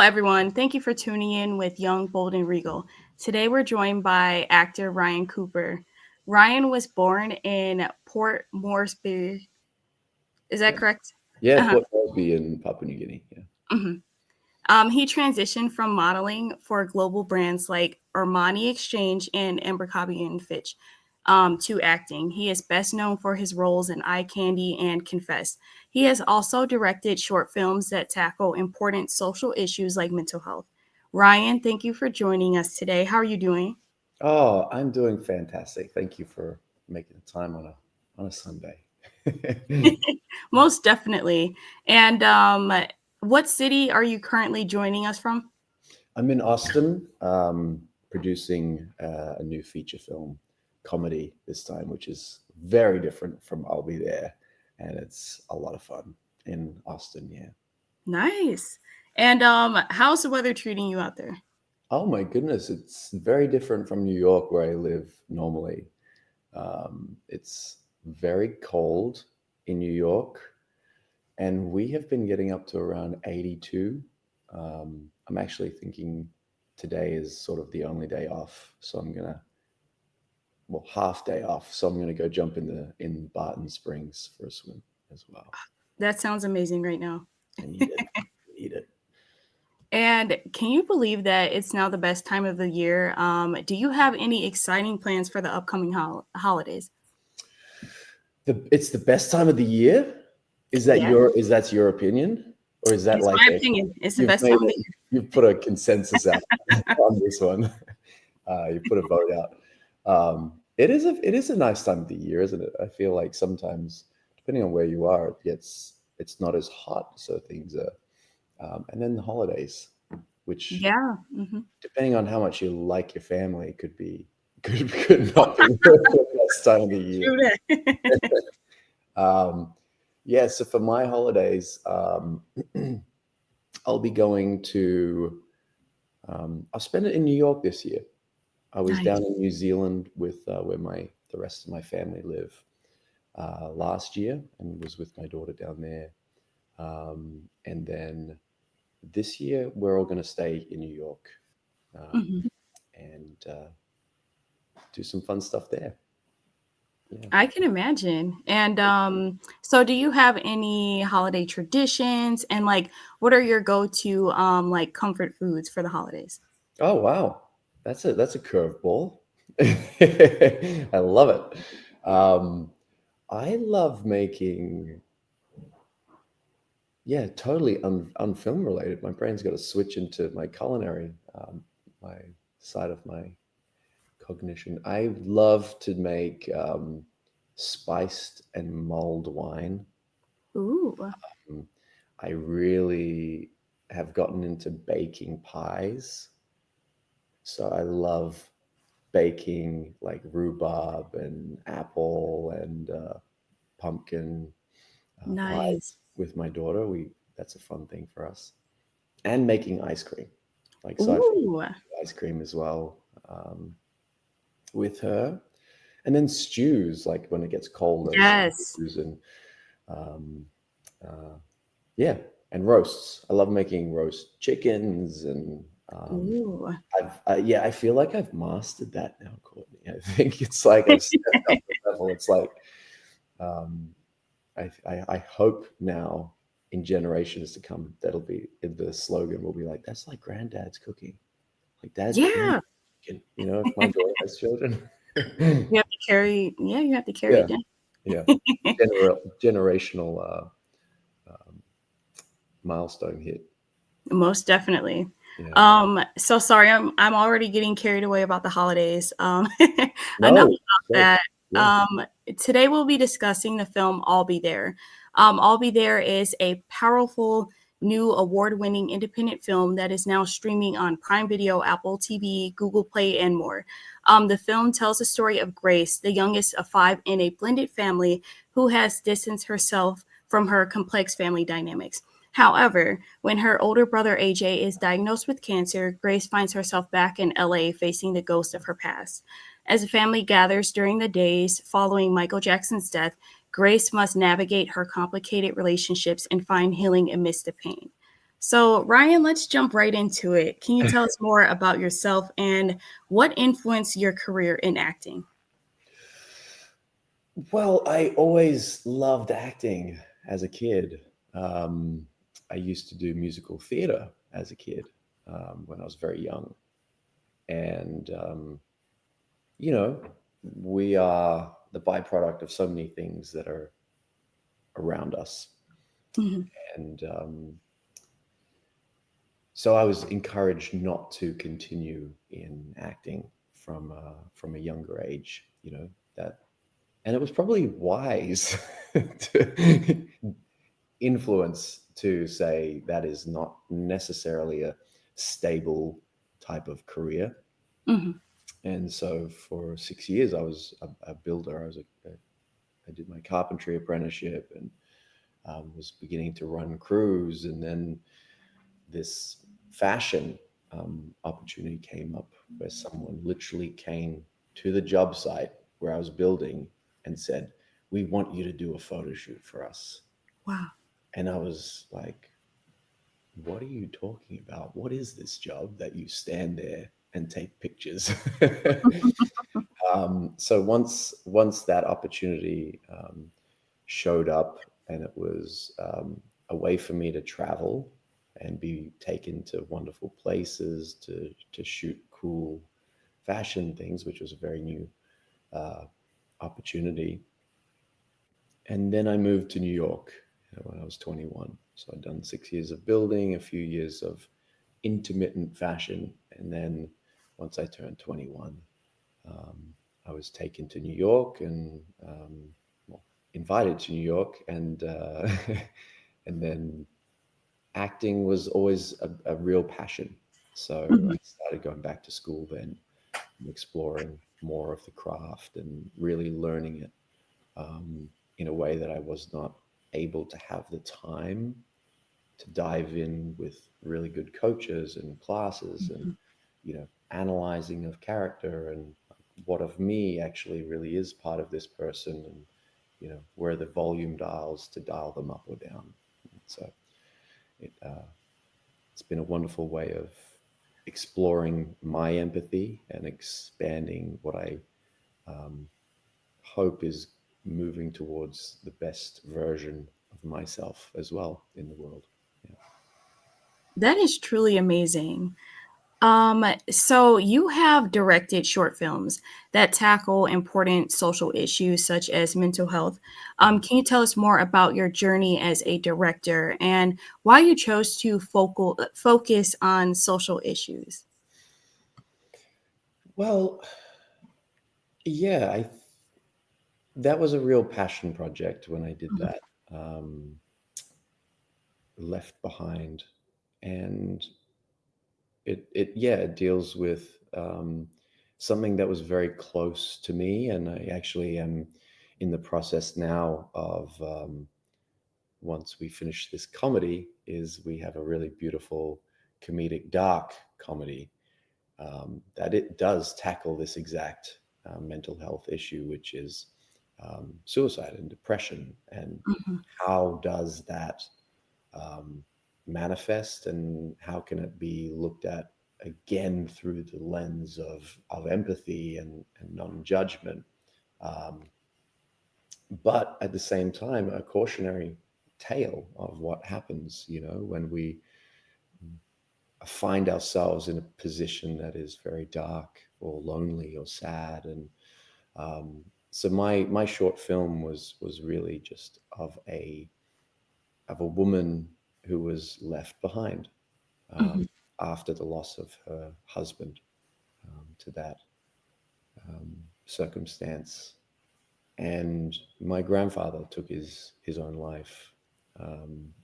Everyone. Thank you for tuning in with Young, Bold, and Regal. Today we're joined by actor Ryan Cooper. Ryan was born in Port Moresby. Is that Yeah, correct? yeah, Uh-huh. Port Moresby in Papua New Guinea. Yeah, Mhm. He transitioned from modeling for global brands like Armani Exchange and Abercrombie and Fitch to acting. He is best known for his roles in Eye Candy and Confess. He has also directed short films that tackle important social issues like mental health. Ryan, thank you for joining us today. How are you doing? oh, I'm doing fantastic. Thank you for making the time on a Sunday. Most definitely. And what city are you currently joining us from? I'm in Austin, producing a new feature film comedy this time, which is very different from I'll Be There, and it's a lot of fun in Austin. Yeah. Nice. And how's the weather treating you out there? Oh my goodness, it's very different from New York where I live normally. It's very cold in New York, and we have been getting up to around 82. I'm actually thinking today is sort of the only day off, so I'm gonna, well, half day off, so I'm gonna go jump in Barton Springs for a swim as well. That sounds amazing right now. I need it. I need it. And can you believe that it's now the best time of the year? Do you have any exciting plans for the upcoming holidays? It's the best time of the year. Yeah, Is that your opinion, or is that it's like my a opinion. It's the you've best made time of the it, you've put a consensus out on this one? You put a vote out. It is a nice time of the year, isn't it? I feel like sometimes, depending on where you are, it's not as hot, so things are. And then the holidays, which year. Yeah. depending on how much you like your family, could not be the best time of the year. True that. Um, yeah, so for my holidays, I'll be going to. I'll spend it in New York this year. I was Nice. down in New Zealand with where the rest of my family live last year, and was with my daughter down there. And then this year we're all going to stay in New York Mhm. and do some fun stuff there. Yeah. I can imagine. And so do you have any holiday traditions and like what are your go-to like comfort foods for the holidays? Oh wow, that's a curveball. I love it. I love making, yeah, totally unfilm related. My brain's got to switch into my culinary, my side of my cognition. I love to make spiced and mulled wine. Ooh, Um, I really have gotten into baking pies. So I love baking like rhubarb and apple and pumpkin nice. pies with my daughter. We That's a fun thing for us, and making ice cream. Like so, I've Ooh, ice cream as well with her, and then stews. Like when it gets colder, yes. stews and um, uh, yeah, and roasts. I love making roast chickens and. Ooh. Yeah, I feel like I've mastered that now, Courtney. I think it's like I've stepped up the level. It's like um, I hope now in generations to come that'll be the slogan will be like that's like granddad's cooking, like dad's pretty Yeah. cooking. If my daughter has children, You have to carry yeah, you have to carry yeah, it down. yeah, generational milestone hit. Most definitely. Yeah, So sorry, I'm already getting carried away about the holidays. Enough no, about great, that. yeah, Today we'll be discussing the film I'll Be There. I'll Be There is a powerful new award-winning independent film that is now streaming on Prime Video, Apple TV, Google Play, and more. The film tells the story of Grace, the youngest of five in a blended family who has distanced herself from her complex family dynamics. However, when her older brother AJ is diagnosed with cancer, Grace finds herself back in LA facing the ghost of her past. As the family gathers during the days following Michael Jackson's death, Grace must navigate her complicated relationships and find healing amidst the pain. So, Ryan, let's jump right into it. Can you tell us more about yourself and what influenced your career in acting? Well, I always loved acting as a kid. Um, I used to do musical theater as a kid when I was very young. And, you know, we are the byproduct of so many things that are around us. Mhm. And so I was encouraged not to continue in acting from a younger age, that, and it was probably wise to influence to say that is not necessarily a stable type of career. Mhm. And so for 6 years, I was a builder. I did my carpentry apprenticeship and was beginning to run crews. And then this fashion opportunity came up where someone literally came to the job site where I was building and said, "We want you to do a photo shoot for us." Wow. And I was like, "What are you talking about? What is this job that you stand there and take pictures?" So once that opportunity showed up, and it was a way for me to travel and be taken to wonderful places to shoot cool fashion things, which was a very new uh, opportunity. And then I moved to New York when I was 21. So I'd done 6 years of building, a few years of intermittent fashion, and then once I turned 21, um, I was taken to New York and well, invited to New York, and and then acting was always a real passion. So I Mhm. started going back to school then, and exploring more of the craft and really learning it in a way that I was not able to have the time to dive in with really good coaches and classes and Mhm. analyzing of character and what of me actually really is part of this person, and where are the volume dials to dial them up or down. So it's been a wonderful way of exploring my empathy and expanding what I um, hope is moving towards the best version of myself as well in the world. Yeah. That is truly amazing. So you have directed short films that tackle important social issues such as mental health. Can you tell us more about your journey as a director and why you chose to focus on social issues? Well, yeah, that was a real passion project when I did Mhm. that. Left Behind, and it deals with something that was very close to me, and I actually am in the process now of once we finish this comedy, is we have a really beautiful comedic dark comedy that it does tackle this exact mental health issue, which is suicide and depression, and Mhm. how does that um, manifest, and how can it be looked at again through the lens of empathy and non-judgment, um, but at the same time a cautionary tale of what happens when we find ourselves in a position that is very dark or lonely or sad. And so my short film was really just of a woman who was left behind um, Mhm. after the loss of her husband to that circumstance. And my grandfather took his own life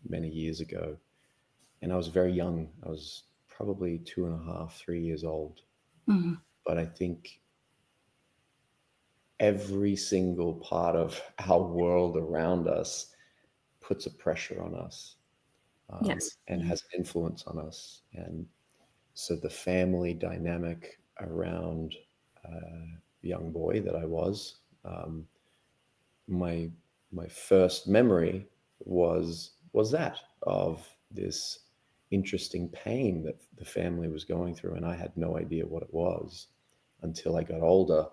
many years ago, and I was very young. I was probably 2.5, 3 years old. Mhm. But I think every single part of our world around us puts a pressure on us, Yes. and has an influence on us. And so the family dynamic around the young boy that I was, my my first memory was that of this. interesting pain that the family was going through, and I had no idea what it was until I got older.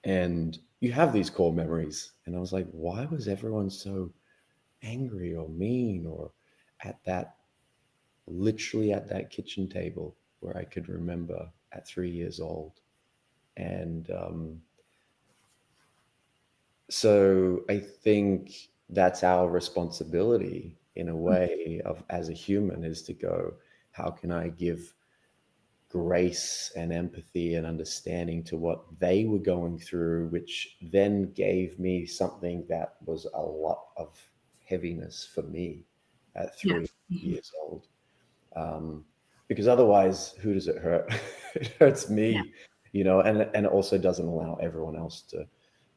And you have these core memories, and I was like, why was everyone so angry or mean, or at that literally at that kitchen table where I could remember at 3 years old. And so I think that's our responsibility in a way of as a human, is to go, how can I give grace and empathy and understanding to what they were going through, which then gave me something that was a lot of heaviness for me at Yeah. three Mhm. years old. um, because otherwise, who does it hurt? It hurts Yeah. me, and it also doesn't allow everyone else to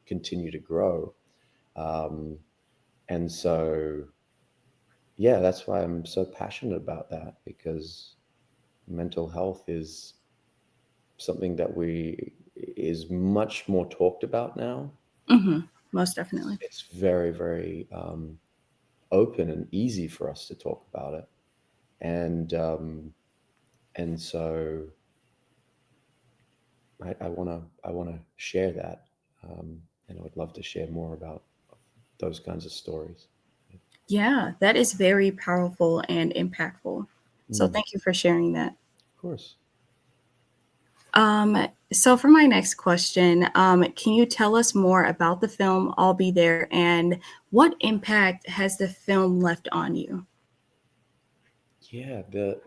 continue to grow. Um, and so, yeah, that's why I'm so passionate about that, because mental health is something that we is much more talked about now. Most definitely. It's very, very open and easy for us to talk about it, and so I want to share that, and I would love to share more about those kinds of stories. Yeah, that is very powerful and impactful. So Mm, thank you for sharing that. of course. So for my next question, can you tell us more about the film I'll Be There and what impact has the film left on you? Yeah, the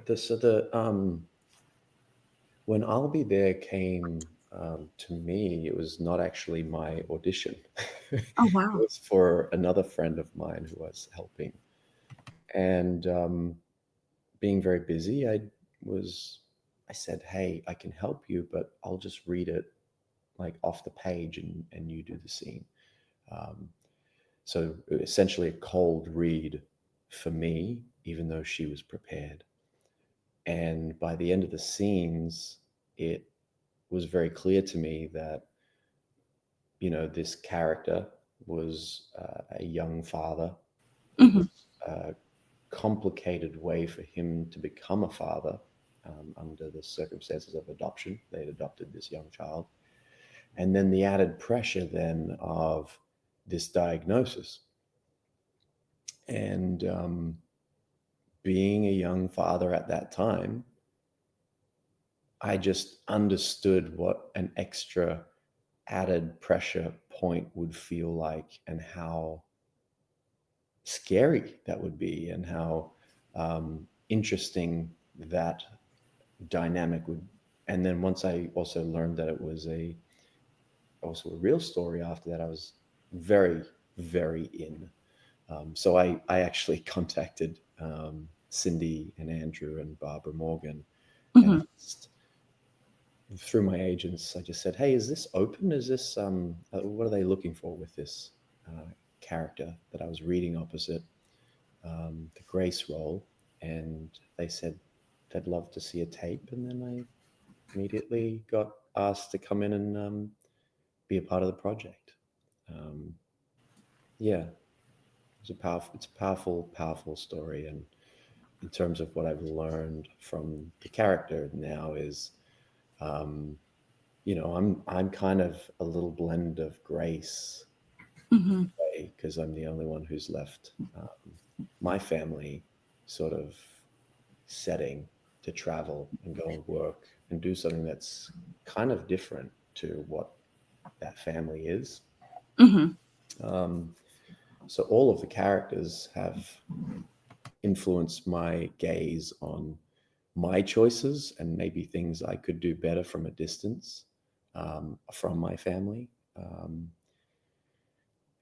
when I'll Be There came to me, it was not actually my audition. It Oh, wow. was for another friend of mine who was helping, and being very busy, was I said, "Hey, I can help you, but I'll just read it like off the page, and you do the scene." Um, so essentially, a cold read for me, even though she was prepared. And by the end of the scenes, it was very clear to me that, this character was a young father. It Hmm. was a complicated way for him to become a father, under the circumstances of adoption. They'd adopted this young child. And then the added pressure then of this diagnosis. And being a young father at that time, I just understood what an extra added pressure point would feel like, and how scary that would be, and how interesting that dynamic would. And then once I also learned that it was also a real story after that, I was very, very in. So I actually contacted Cindy and Andrew and Barbara Morgan, and Hmm. asked, through my agents, I just said, "Hey, is this open? Is this what are they looking for with this character that I was reading opposite, the Grace role?" And they said they'd love to see a tape, and then I immediately got asked to come in and be a part of the project. Um, yeah, it's a powerful, powerful story, and in terms of what I've learned from the character now is, um, I'm kind of a little blend of Grace, Hmm. because I'm the only one who's left my family sort of setting to travel and go and work and do something that's kind of different to what that family is. Hmm. Um, so all of the characters have influenced my gaze on my choices and maybe things I could do better from a distance, from my family.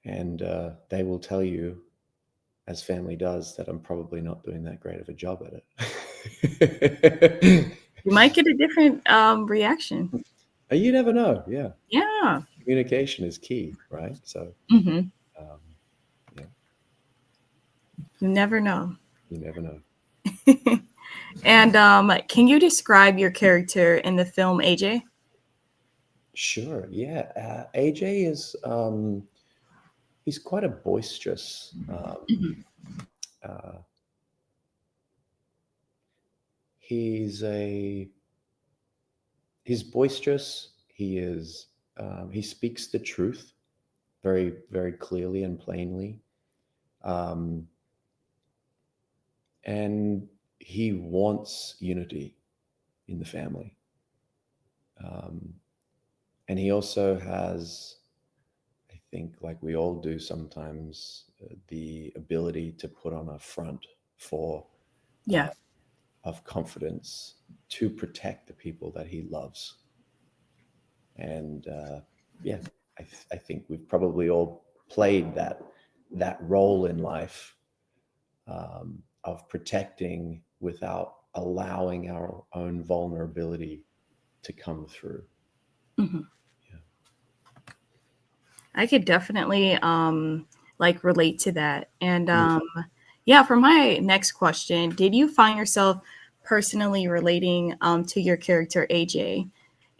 And they will tell you, as family does, that I'm probably not doing that great of a job at it. You might get a different reaction. You never know. Yeah. Yeah. Communication is key, right? So, Hmm. um, yeah, You never know. you never know. And can you describe your character in the film AJ? Sure. Yeah. AJ is, he's quite a boisterous, Hmm. uh, he's boisterous. He speaks the truth very, very clearly and plainly. Um, and he wants unity in the family. Um, and he also has, I think, like we all do sometimes, the ability to put on a front for Yeah. uh, of confidence to protect the people that he loves. And yeah, I think we've probably all played that role in life, of protecting without allowing our own vulnerability to come through. Mhm. Yeah. I could definitely like relate to that. And Mm. yeah, for my next question, did you find yourself personally relating to your character AJ?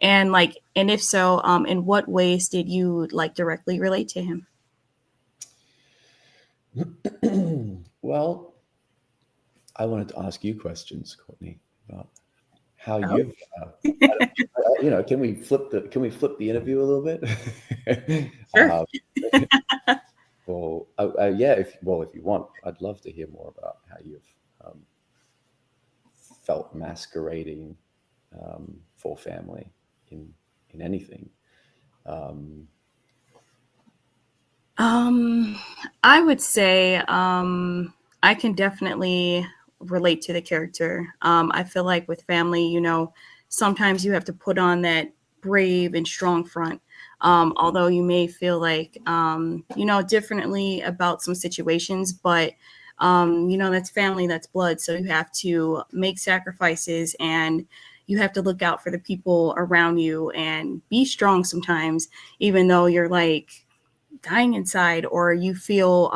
And like, and if so, in what ways did you like directly relate to him? Well, I wanted to ask you questions, Courtney, about how Oh, you've, can we flip the interview a little bit? sure. um, well, yeah, if you want, I'd love to hear more about how you've um, felt masquerading, for family in anything. Um, Um, I would say I can definitely relate to the character. I feel like with family, sometimes you have to put on that brave and strong front. Although you may feel like, differently about some situations, but, that's family, that's blood. So you have to make sacrifices and you have to look out for the people around you and be strong sometimes, even though you're like, dying inside or you feel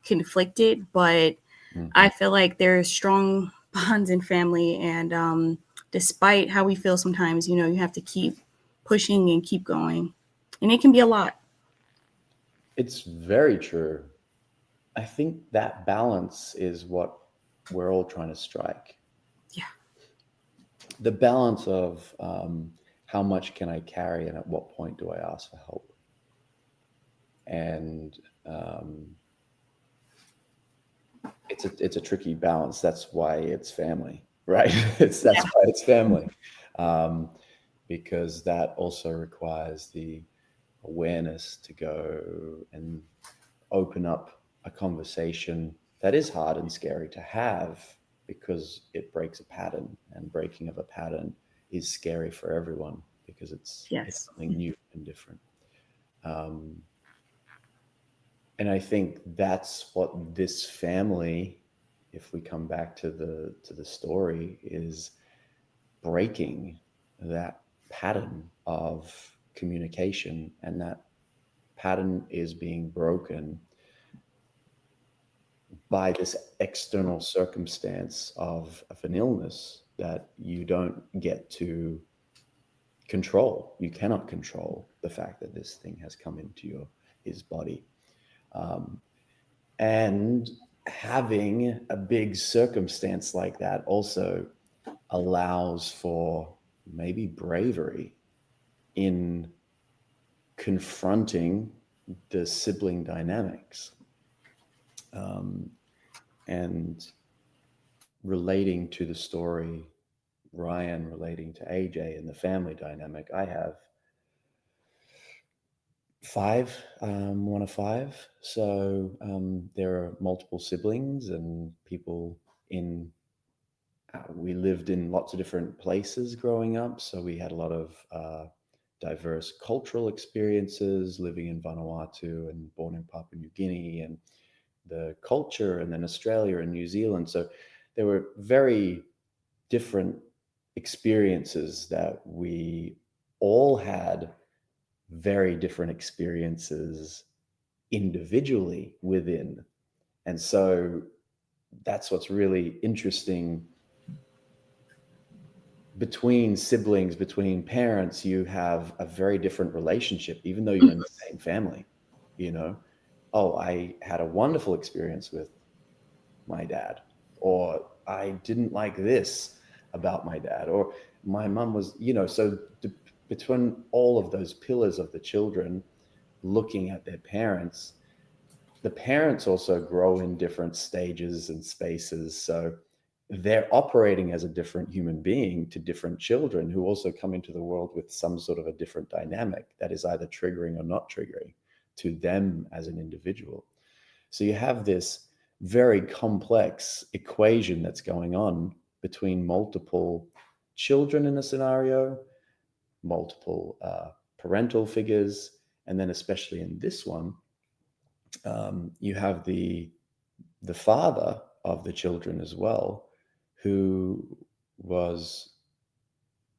conflicted, but I mhm. feel like there's strong bonds in family. And despite how we feel sometimes, you have to keep pushing and keep going. And it can be a lot. It's very true. I think that balance is what we're all trying to strike. Yeah. The balance of, how much can I carry and at what point do I ask for help? And it's a tricky balance. That's why it's family, right? That's Yeah. why it's family, um, because that also requires the awareness to go and open up a conversation that is hard and scary to have because it breaks a pattern, and breaking of a pattern is scary for everyone because it's Yes. something new and different. Um, and I think that's what this family, if we come back to the story, is breaking that pattern of communication, and that pattern is being broken by this external circumstance of an illness that you don't get to control. You cannot control the fact that this thing has come into his body. Um, and having a big circumstance like that also allows for maybe bravery in confronting the sibling dynamics, um, and relating to the story, Ryan relating to AJ and the family dynamic. I have five, one of five. So there are multiple siblings and people in. We lived in lots of different places growing up, so we had a lot of diverse cultural experiences living in Vanuatu and born in Papua New Guinea, and the culture, and then Australia and New Zealand. So there were very different experiences that we all had, very different experiences individually within. And so that's what's really interesting. Between siblings, between parents, you have a very different relationship, even though you're in the same family. You know, oh, I had a wonderful experience with my dad, or I didn't like this. about my dad, or my mum was, so between all of those pillars of the children looking at their parents, the parents also grow in different stages and spaces. So they're operating as a different human being to different children who also come into the world with some sort of a different dynamic that is either triggering or not triggering to them as an individual. So you have this very complex equation that's going on between multiple children in a scenario, multiple parental figures, and then especially in this one, you have the father of the children as well, who was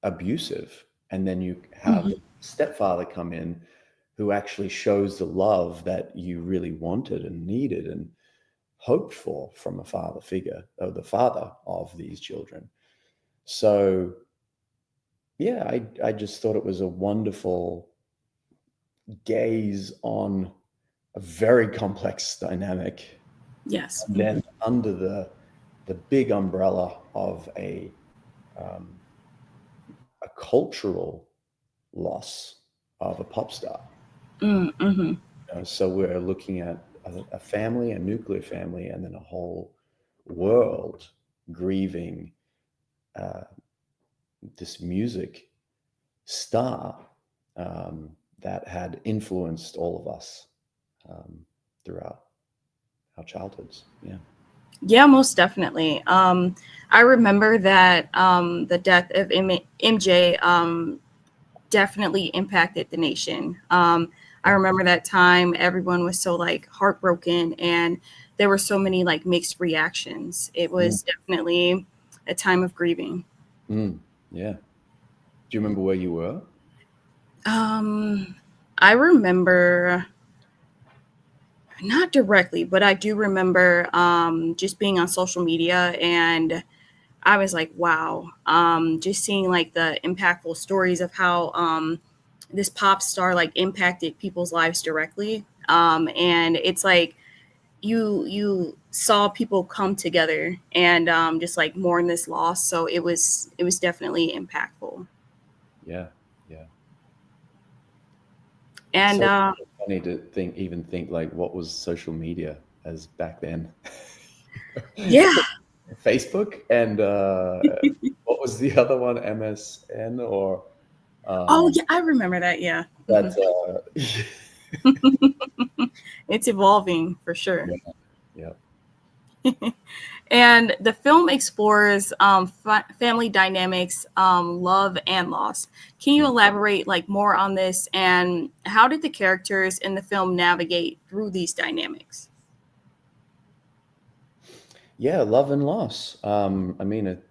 abusive, and then you have Mhm. stepfather come in, who actually shows the love that you really wanted and needed and hoped for from a father figure, or the father of these children. So yeah, I just thought it was a wonderful gaze on a very complex dynamic, Yes. and then under the big umbrella of um, a cultural loss of a pop star. Mm-hmm. So we're looking at a family, a nuclear family, and then a whole world grieving uh, this music star that had influenced all of us um, throughout our childhoods. Yeah. Yeah, most definitely. I remember that the death of MJ definitely impacted the nation. I remember that time everyone was so like heartbroken, and there were so many like mixed reactions. It Mm, was definitely a time of grieving. mm, yeah. Do you remember where you were? Um, I remember not directly, but I do remember just being on social media, and I was like, wow, just seeing like the impactful stories of how this pop star like impacted people's lives directly. And it's like you saw people come together and just like mourn this loss. So it was definitely impactful. Yeah. Yeah. It's And so funny to even think like what was social media as back then. yeah, Facebook and what was the other one? MSN or oh um, yeah, I remember that. Yeah. that? Mhm. It's evolving for sure. Yeah, yeah. And the film explores family dynamics, love, and loss. Can you Mm. elaborate like more on this? And how did the characters in the film navigate through these dynamics? Yeah, love and loss. I mean,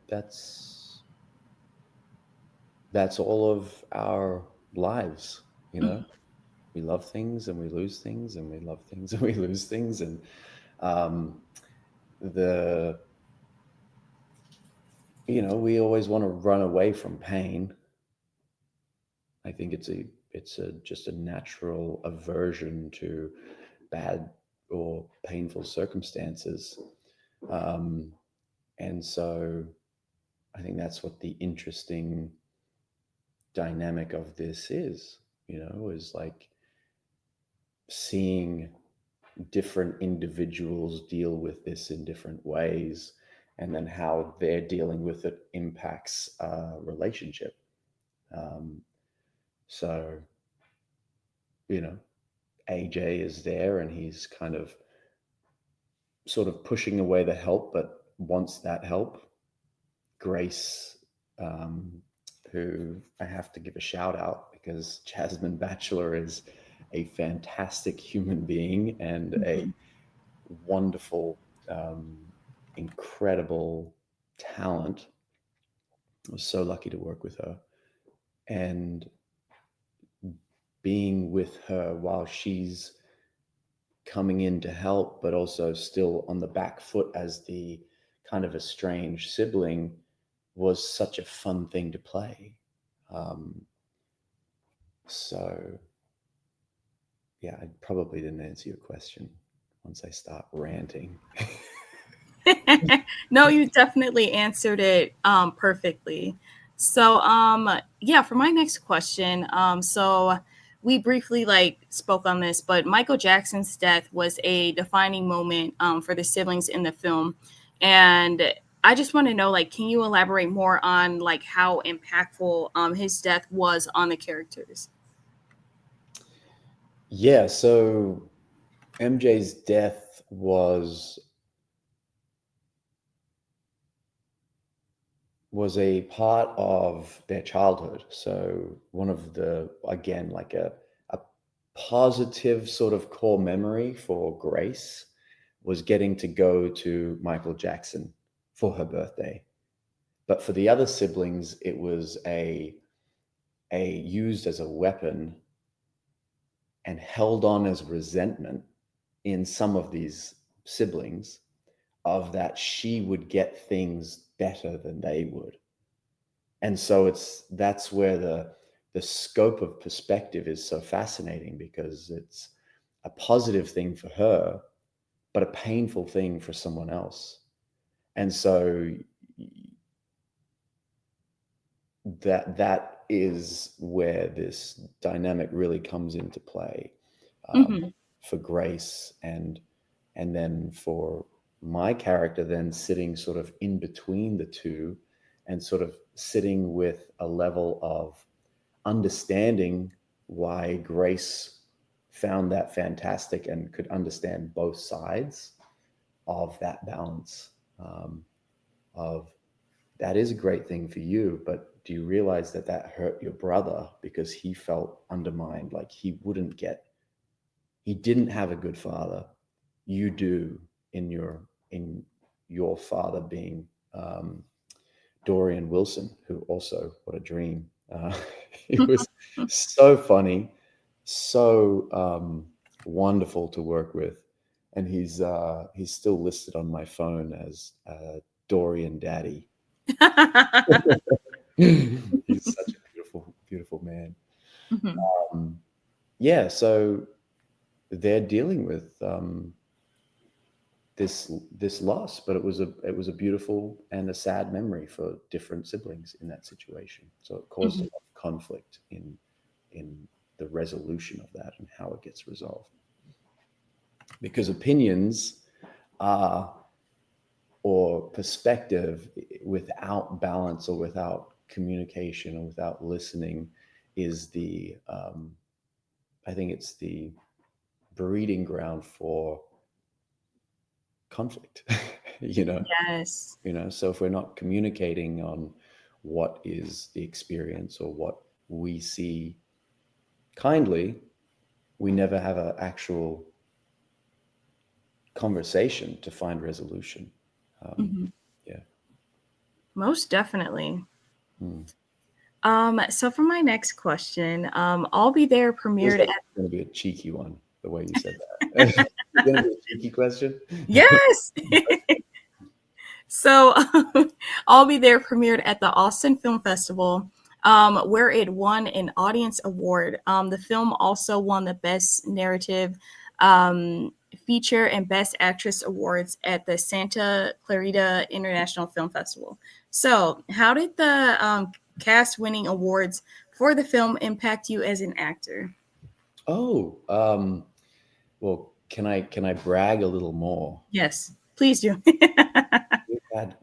that's all of our lives. You know, we love things and we lose things, and we love things and we lose things, and um, the we always want to run away from pain. I think it's a just a natural aversion to bad or painful circumstances. Um, and so I think that's what the interesting dynamic of this is like seeing different individuals deal with this in different ways, and then how they're dealing with it impacts relationship. Um, so, you know, AJ is there and he's kind of sort of pushing away the help, but wants that help. Grace, um, who I have to give a shout out because Jasmine Batchelor is a fantastic human being and a Mhm. wonderful, incredible talent. I was so lucky to work with her. And being with her while she's coming in to help, but also still on the back foot as the kind of estranged sibling was such a fun thing to play. Um, so, yeah, I probably didn't answer your question once I start ranting. No, you definitely answered it perfectly. So, yeah, for my next question, so we briefly like spoke on this, but Michael Jackson's death was a defining moment for the siblings in the film, and I just want to know, like, can you elaborate more on like how impactful his death was on the characters? Yeah, so MJ's death was a part of their childhood. So one of the, again, like a positive sort of core memory for Grace was getting to go to Michael Jackson for her birthday. But for the other siblings, it was a used as a weapon and held on as resentment in some of these siblings of that she would get things better than they would. And so that's where the scope of perspective is so fascinating, because it's a positive thing for her but a painful thing for someone else. And so that is where this dynamic really comes into play, Hmm. for Grace, and then for my character, then sitting sort of in between the two, and sort of sitting with a level of understanding why Grace found that fantastic and could understand both sides of that balance, of that is a great thing for you, but do you realize that that hurt your brother because he felt undermined, like he didn't have a good father. You do, in your father being, um, Dorian Wilson, who also, what a dream. He was so funny, so wonderful to work with, and he's still listed on my phone as Dorian Daddy. He's such a beautiful, beautiful man. Hmm. Um, yeah, so they're dealing with this loss, but it was a beautiful and a sad memory for different siblings in that situation. So it caused a Hmm. lot of conflict in the resolution of that and how it gets resolved. Because opinions are, or perspective without balance or without communication or without listening is the I think it's the breeding ground for conflict. you know Yes. so if we're not communicating on what is the experience or what we see kindly, we never have an actual conversation to find resolution. um, Hmm. yeah. Most definitely. Hmm. So for my next question, I'll Be There Feels premiered like at it's going to be a cheeky one, the way you said that. It's going to be a cheeky question. yes. So I'll Be There premiered at the Austin Film Festival, where it won an audience award. The film also won the Best Narrative Feature and Best Actress awards at the Santa Clarita International Film Festival. So, how did the cast winning awards for the film impact you as an actor? Oh, well, can I brag a little more? Yes, please do.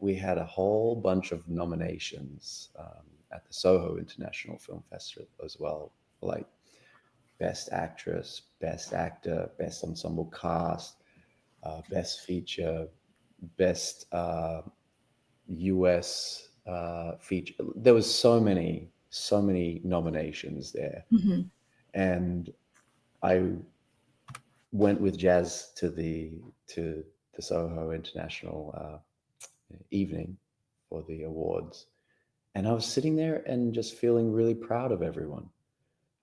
We had a whole bunch of nominations, at the Soho International Film Festival as well, like Best Actress, Best Actor, Best Ensemble Cast, Best Feature, Best US feature. There was so many nominations there, Mhm. and I went with Jazz to the Soho International evening for the awards, and I was sitting there and just feeling really proud of everyone.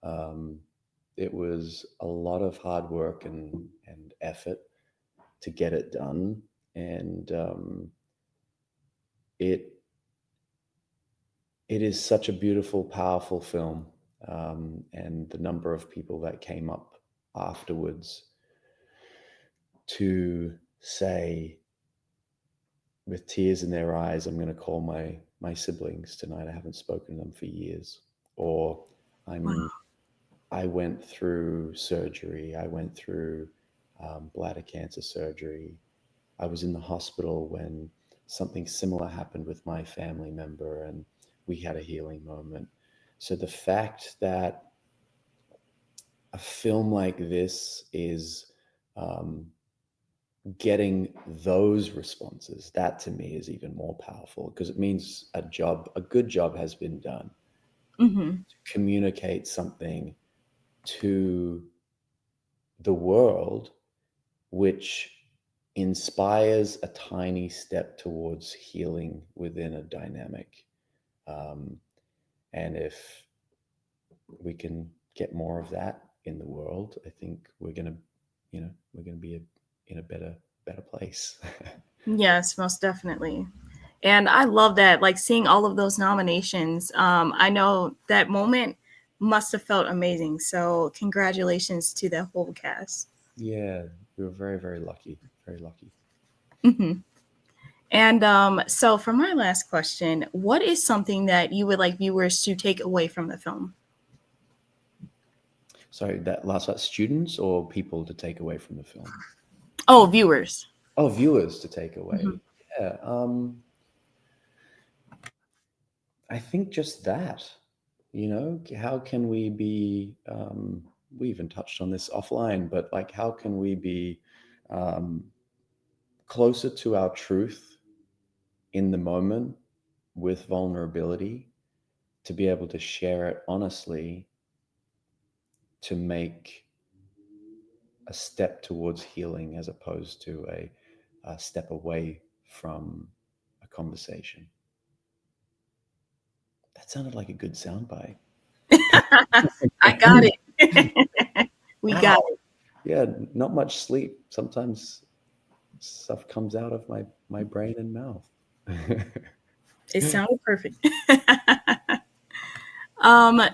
Um, it was a lot of hard work and effort to get it done, and it it is such a beautiful, powerful film, and the number of people that came up afterwards to say with tears in their eyes, I'm going to call my siblings tonight. I haven't spoken to them for years. Or Wow. I went through surgery. I went through bladder cancer surgery. I was in the hospital when something similar happened with my family member, and we had a healing moment. So the fact that a film like this is um, getting those responses, that to me is even more powerful, because it means a good job has been done Hmm. to communicate something to the world which inspires a tiny step towards healing within a dynamic. Um, and if we can get more of that in the world, I think we're gonna be in a better place. Yes, most definitely. And I love that, like seeing all of those nominations. I know that moment must have felt amazing. So, congratulations to the whole cast. Yeah, we were very, very lucky. Very lucky. Hmm. And so, for my last question, what is something that you would like viewers to take away from the film? Sorry, that last part, students or people to take away from the film? Oh, viewers. Oh, viewers to take Hmm. away. Yeah. I think just that, how can we be, we even touched on this offline, but like, how can we be um, closer to our truth in the moment with vulnerability, to be able to share it honestly, to make a step towards healing as opposed to a step away from a conversation. That sounded like a good soundbite. I got it. We got Wow. Yeah, not much sleep. Sometimes stuff comes out of my brain and mouth. it. It sounded perfect.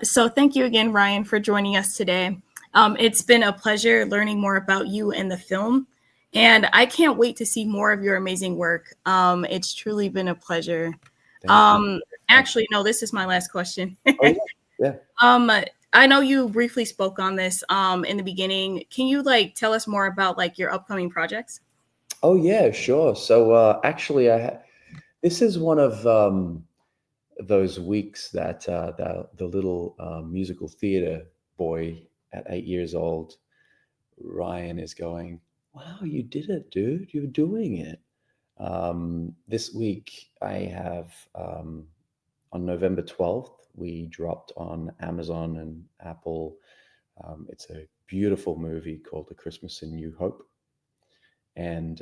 So thank you again, Ryan, for joining us today. It's been a pleasure learning more about you and the film, and I can't wait to see more of your amazing work. It's truly been a pleasure. Thank you. Um, Actually, no, this is my last question. Oh yeah, yeah. um, I know you briefly spoke on this in the beginning. Can you like tell us more about like your upcoming projects? Oh yeah, sure. So actually, this is one of those weeks that the little musical theater boy at 8 years old, Ryan, is going, "Wow, you did it, dude! You're doing it." This week, I have on November 12th, we dropped on Amazon and Apple. It's a beautiful movie called A Christmas in New Hope. And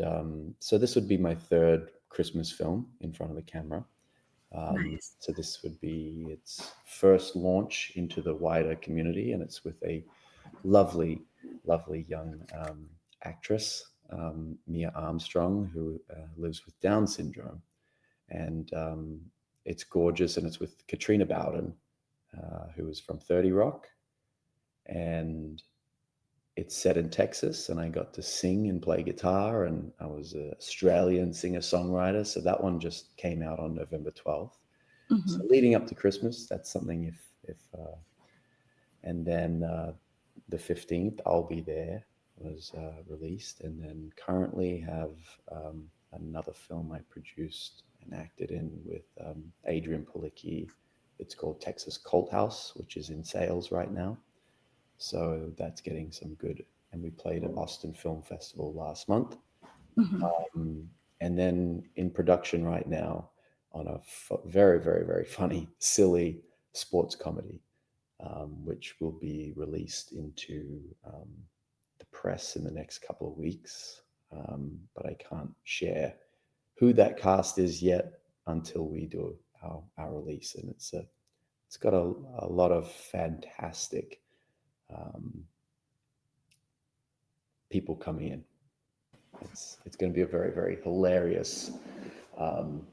so this would be my third Christmas film in front of the camera. Nice. So this would be its first launch into the wider community, and it's with a lovely, lovely young actress, Mia Armstrong, who lives with Down syndrome. And it's gorgeous, and it's with Katrina Bowden, who is from 30 Rock, and it's set in Texas, and I got to sing and play guitar, and I was an Australian singer-songwriter. So that one just came out on November 12th. So Hmm. leading up to Christmas, that's something if and then the 15th, I'll Be There was released, and then currently have another film I produced and acted in with Adrian Palicki. It's called Texas Cult House, which is in sales right now. So that's getting some good. And we played at Austin Film Festival last month. Hmm. And then in production right now on a very, very, very funny, silly sports comedy, which will be released into the press in the next couple of weeks. But I can't share who that cast is yet until we do our release. And it's got a lot of fantastic um, people coming in. It's going to be a very, very hilarious um,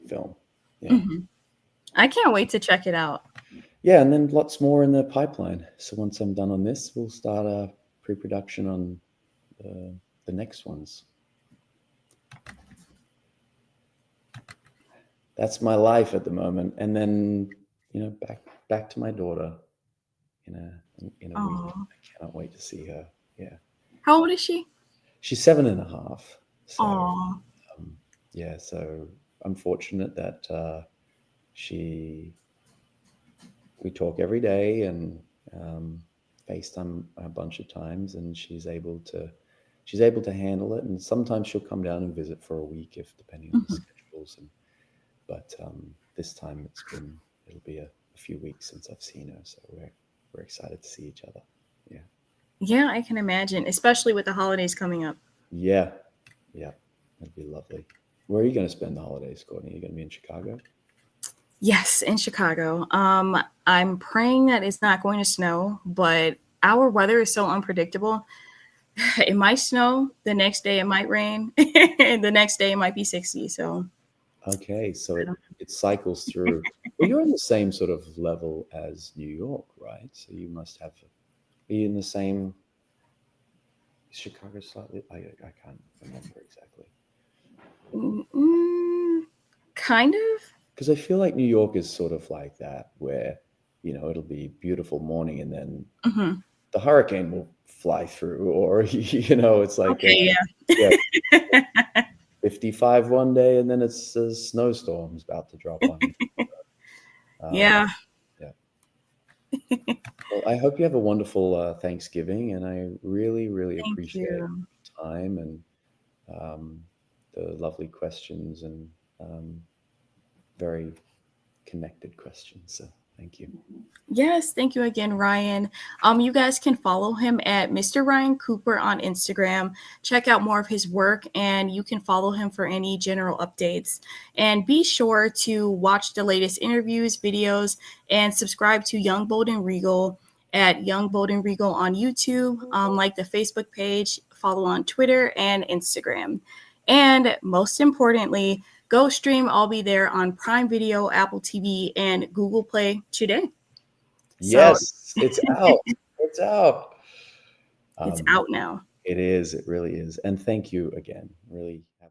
film. Yeah. Hmm. I can't wait to check it out. Yeah, and then lots more in the pipeline. So once I'm done on this, we'll start a pre-production on the next ones. that's my life at the moment. And then, back to my daughter in a week. Oh, I cannot wait to see her. Yeah. how old is she? She's 7.5. So, Oh, um, yeah, so I'm fortunate that she we talk every day and um, FaceTime a bunch of times, and she's able to handle it. And sometimes she'll come down and visit for a week, if depending on the mhm. schedules. But this time it'll be a few weeks since I've seen her, so we're excited to see each other. Yeah, Yeah, I can imagine, especially with the holidays coming up. yeah, yeah. That'd be lovely. Where are you going to spend the holidays, Courtney? Are you going to be in Chicago? Yes, in Chicago. I'm praying that it's not going to snow, but our weather is so unpredictable. It might snow, the next day it might rain, and the next day it might be 60. So Okay, so I it don't. it cycles through. Well, you're on the same sort of level as New York, right? So you must have. Are you in the same Chicago slightly? I can't remember exactly. Mm, kind of. Because I feel like New York is sort of like that, where it'll be beautiful morning and then Hmm. the hurricane will fly through, or it's like Okay, yeah, yeah. 55 one day and then it's a snowstorm's about to drop on you. Um, Yeah. yeah. Well, I hope you have a wonderful Thanksgiving, and I really, really Thank appreciate you. the time and um, the lovely questions and um, very connected questions. So thank you. Yes, thank you again, Ryan. You guys can follow him at Mr. Ryan Cooper on Instagram. Check out more of his work, and you can follow him for any general updates. And be sure to watch the latest interviews, videos, and subscribe to Young Bold and Regal at Young Bold and Regal on YouTube, like the Facebook page, follow on Twitter and Instagram. And most importantly, go stream I'll Be There on Prime Video, Apple TV, and Google Play today. So Yes, it's out. It's out. it's Um, out now. it is. It really is. And thank you again. Really have